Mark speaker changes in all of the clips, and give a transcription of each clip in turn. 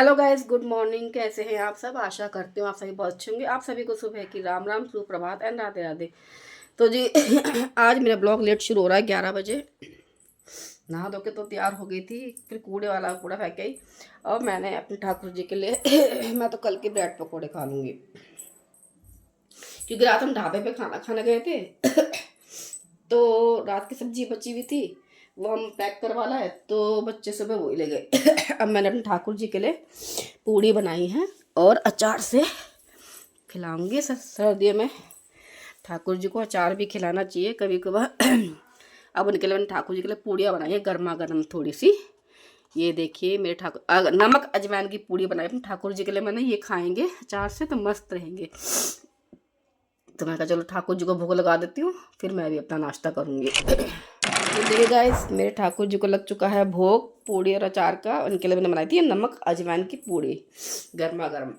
Speaker 1: Hello guys, good morning. कैसे हैं आप सब? आशा करती हूँ आप सभी बहुत अच्छे होंगे। आप सभी को सुबह की राम राम, सुप्रभात एंड राधे राधे। तो जी आज मेरा ब्लॉग लेट शुरू हो रहा है, 11 बजे। नहा धो के तो तैयार हो गई थी, फिर कूड़े वाला कूड़ा फेंक आई। और मैंने अपने ठाकुर जी के लिए मैं तो कल के ब्रेड पकौड़े खा लूँगी, क्योंकि रात हम ढाबे पे खाना खाने गए थे। तो रात की सब्जी बची हुई थी, वो हम पैक करवा लाए, तो बच्चे सुबह वही ले गए। अब मैंने अपने ठाकुर जी के लिए पूड़ी बनाई है और अचार से खिलाऊंगी। सर्दियों में ठाकुर जी को अचार भी खिलाना चाहिए कभी कभार। अब उनके लिए मैंने ठाकुर जी के लिए पूड़ियाँ बनाई है, गर्मा गर्म थोड़ी सी। ये देखिए मेरे ठाकुर नमक अजवाइन की पूड़ी बनाई अपने ठाकुर जी के लिए मैंने। ये खाएंगे अचार से तो मस्त रहेंगे। तो मैं कहा चलो ठाकुर जी को भोग लगा देती हूँ, फिर मैं भी अपना नाश्ता करूँगी। तो देखिए गाइस, मेरे ठाकुर जी को लग चुका है भोग पूड़ी और अचार का। उनके लिए मैंने बनाई थी नमक अजवाइन की पूड़ी गर्मा गर्म।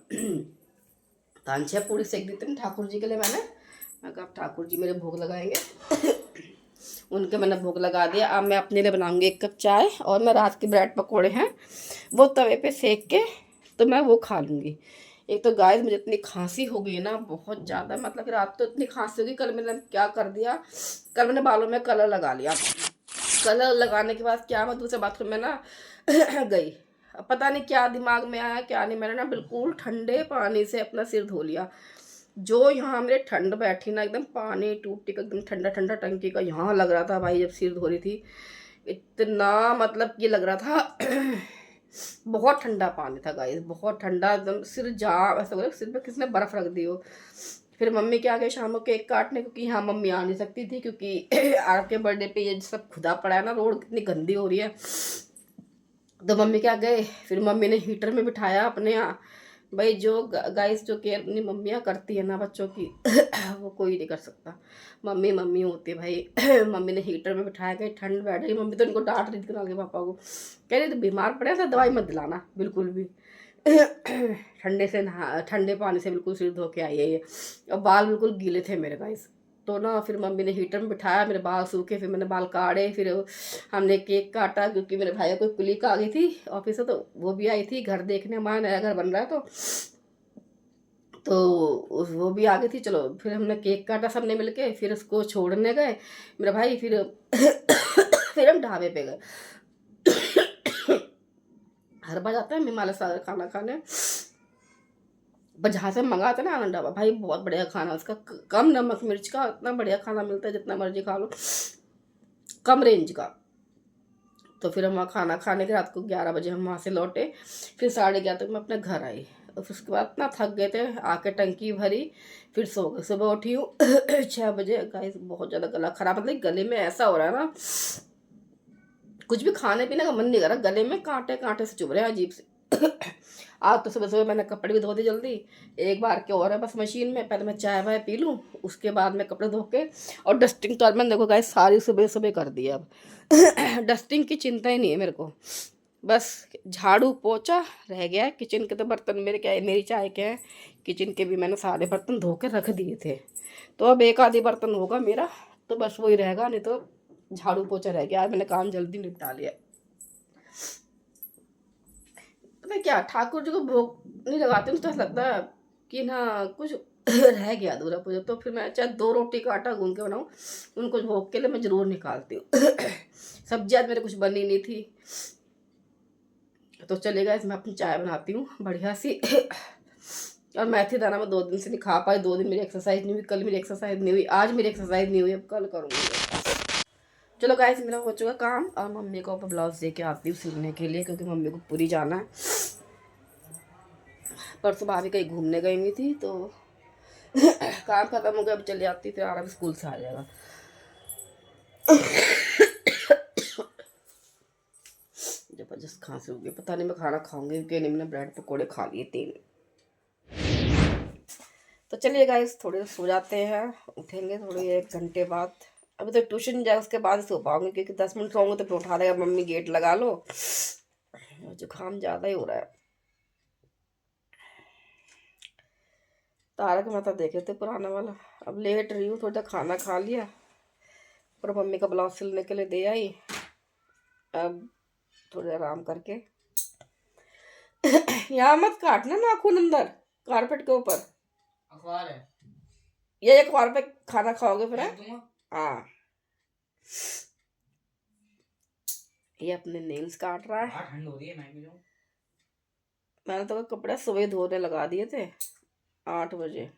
Speaker 1: 5-6 पूड़ी सेक दी थी ठाकुर जी के लिए मैं कहा ठाकुर जी मेरे भोग लगाएंगे। उनके मैंने भोग लगा दिया। अब मैं अपने लिए बनाऊंगी 1 कप चाय, और मैं रात के ब्रेड पकोड़े हैं वो तवे पे सेक के तो मैं वो खा लूँगी। एक तो गाइस मुझे इतनी खांसी हो गई ना, बहुत ज़्यादा, मतलब कि रात तो इतनी खांसी हो गई। कल मैंने क्या कर दिया, कल मैंने बालों में कलर लगा लिया। कलर लगाने के बाद क्या, मैं दूसरे बाथरूम में ना गई। पता नहीं क्या दिमाग में आया क्या नहीं, मैंने ना बिल्कुल ठंडे पानी से अपना सिर धो लिया। जो यहाँ मेरे ठंड बैठी ना, एकदम पानी टूटी का एकदम ठंडा ठंडा टंकी का यहाँ लग रहा था भाई। जब सिर धो रही थी इतना, मतलब ये लग रहा था बहुत ठंडा पानी था गाइस, बहुत ठंडा एकदम। सिर जा ऐसा लग सिर पे किसने बर्फ़ रख दी हो। फिर मम्मी के आगे शाम को केक काटने, क्योंकि यहाँ मम्मी आ नहीं सकती थी, क्योंकि आपके बर्थडे पे ये सब खुदा पड़ा है ना, रोड कितनी गंदी हो रही है। तो मम्मी क्या गए, फिर मम्मी ने हीटर में बिठाया अपने यहाँ। भाई जो गाइस जो केयर अपनी मम्मियाँ करती है ना बच्चों की वो कोई नहीं कर सकता। मम्मी मम्मी होती है भाई। मम्मी ने हीटर में बिठाया गई, ठंड बैठ गई। मम्मी तो इनको डांट रही थी के पापा को, कह रही तो बीमार पड़े तो दवाई मत दिलाना बिल्कुल भी। ठंडे से नहा, ठंडे पानी से बिल्कुल सिर धो के आई है ये। और बाल बिल्कुल गीले थे मेरे गाइस। तो ना फिर मम्मी ने हीटर में बिठाया, मेरे बाल सूखे, फिर मैंने बाल काटे, फिर हमने केक काटा, क्योंकि मेरे भाई को कुलिक आ गई थी ऑफिस से, तो वो भी आई थी घर देखने। हमारा नया घर बन रहा है तो वो भी आ गई थी। चलो फिर हमने केक काटा सबने मिलके, फिर उसको छोड़ने गए मेरा भाई। फिर फिर हम ढाबे पे गए। हर बार जाते हैं हिमालय सागर खाना खाने, पर जहाँ से मंगाते ना आनंद ढाबा, भाई बहुत बढ़िया खाना उसका, कम नमक मिर्च का, इतना बढ़िया खाना मिलता है जितना मर्जी खा लो, कम रेंज का। तो फिर हम वहाँ खाना खाने के, रात को 11 बजे हम वहाँ से लौटे। फिर 11:30 तक मैं अपने घर आई। और फिर उसके बाद ना थक गए थे, आके टंकी भरी, फिर सो गए। सुबह उठी हूँ 6 बजे। गाइस बहुत ज़्यादा गला खराब, मतलब गले में ऐसा हो रहा है ना, कुछ भी खाने पीने का मन नहीं कर रहा, गले में कांटे कांटे से चुभ रहे हैं अजीब से। आज तो सुबह सुबह मैंने कपड़े भी धो दिए जल्दी। एक बार क्या हो रहा है बस मशीन में, पहले मैं चाय वाय पी लूँ, उसके बाद मैं कपड़े धो के और डस्टिंग तो आज मैंने देखो गाइस सारी सुबह सुबह कर दी अब। डस्टिंग की चिंता ही नहीं है मेरे को, बस झाड़ू पोछा रह गया है। किचन के तो बर्तन मेरे क्या है, मेरी चाय के हैं, किचन के भी मैंने सारे बर्तन धो के रख दिए थे। तो अब एक आधी बर्तन होगा मेरा, तो बस वही रहेगा, नहीं तो झाड़ू पोछा रह गया। आज मैंने काम जल्दी निपटा लिया। पता है क्या, ठाकुर जी को भोग नहीं लगाते मुझे तो ऐसा लगता है कि ना कुछ रह गया अधूरा पूजा। तो फिर मैं चाहे 2 रोटी का आटा गूंद के बनाऊँ, उनको भोग के लिए मैं ज़रूर निकालती हूँ। सब्जी आज मेरे कुछ बनी नहीं थी, तो चलेगा इसमें अपनी चाय बनाती हूँ बढ़िया सी। और मेथी दाना मैं 2 दिन से नहीं खा पाई, 2 दिन मेरी एक्सरसाइज नहीं हुई, कल मेरी एक्सरसाइज नहीं हुई, आज मेरी एक्सरसाइज नहीं हुई, अब कल करूँगी। चलो गाइस मेरा हो चुका काम, और मम्मी को ब्लाउज दे के आती हूँ सिलने के लिए, क्योंकि मम्मी को पूरी जाना है। परसों भाभी कहीं घूमने गई हुई थी, तो काम खत्म हो गया, अब चले आती, फिर आराम स्कूल से आ जाएगा। जबरदस्त खांसी हो गई, पता नहीं मैं खाना खाऊंगी कि नहीं। मैंने ब्रेड पकोड़े खा लिए 3। तो चलिए गाइस थोड़ी देर सो जाते हैं, उठेंगे थोड़ी 1 घंटे बाद। अभी तो ट्यूशन जाए उसके बाद सो पाऊंगी, क्योंकि 10 मिनट सोऊंगी तो फिर उठा देगा मम्मी गेट लगा लो। जुकाम ज़्यादा ही हो रहा है। तारक मेहता देखे थे पुराना वाला, अब लेट रही हूँ, थोड़ा खाना खा लिया और मम्मी का ब्लाउज सिलने के लिए दे आई। अब थोड़ा आराम करके यहाँ मत काटना नाखून अंदर कारपेट के ऊपर।
Speaker 2: अखबार है
Speaker 1: ये अखबार पे खाना खाओगे फिर?
Speaker 2: फेंक दूंगा।
Speaker 1: हाँ, ये अपने नेल्स काट रहा है।
Speaker 2: बाहर ठंड हो रही है, मैं भी जाऊँ।
Speaker 1: मैंने तो कपड़े सुबह धोने लगा दिए थे 8 बजे।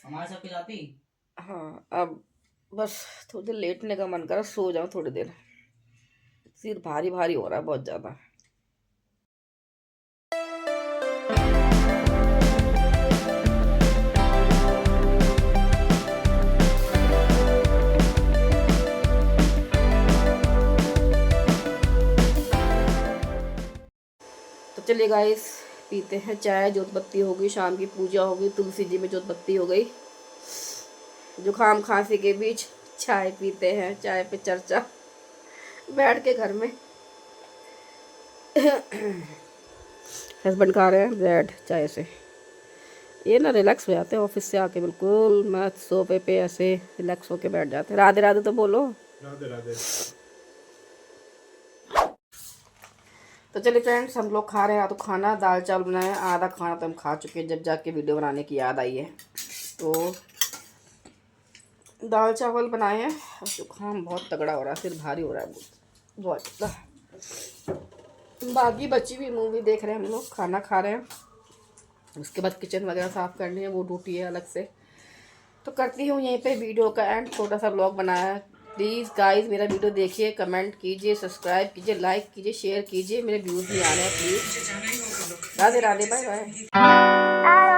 Speaker 2: हमारे साथ भी जाती।
Speaker 1: हाँ, अब बस थोड़ी देर लेटने का मन करा, सो जाऊं थोड़ी देर। सिर भारी भारी हो रहा है बहुत ज़्यादा। तो चलिए गाइस, पीते हैं चाय। जोत बत्ती हो गई, शाम की पूजा हो गई, तुलसी जी में जोत बत्ती हो गई। जुकाम खांसी के बीच चाय पीते हैं, चाय पे चर्चा बैठ के घर में। हस्बैंड खा रहे हैं ब्रेड चाय से। ये ना रिलैक्स हो जाते हैं ऑफिस से आके, बिल्कुल मस्त सोफे पे ऐसे रिलैक्स होके बैठ जाते हैं। राधे राधे तो बोलो।
Speaker 3: राधे राधे।
Speaker 1: तो चलिए फ्रेंड्स, हम लोग खा रहे हैं। तो खाना दाल चावल बनाए, आधा खाना तो हम खा चुके हैं जब जाके वीडियो बनाने की याद आई है। तो दाल चावल बनाए हैं और जुकाम बहुत तगड़ा हो रहा है, सिर भारी हो रहा है बहुत ज़्यादा। बाकी बची हुई मूवी देख रहे हैं हम लोग, खाना खा रहे हैं। उसके बाद किचन वगैरह साफ़ करनी है, वो ड्यूटी है अलग से। तो करती हूँ यहीं पे वीडियो का एंड। छोटा सा ब्लॉग बनाया। प्लीज़ गाइस मेरा वीडियो देखिए, कमेंट कीजिए, सब्सक्राइब कीजिए, लाइक कीजिए, शेयर कीजिए। मेरे व्यूज़ नहीं आ रहे हैं please. Radhe Radhe, bye bye.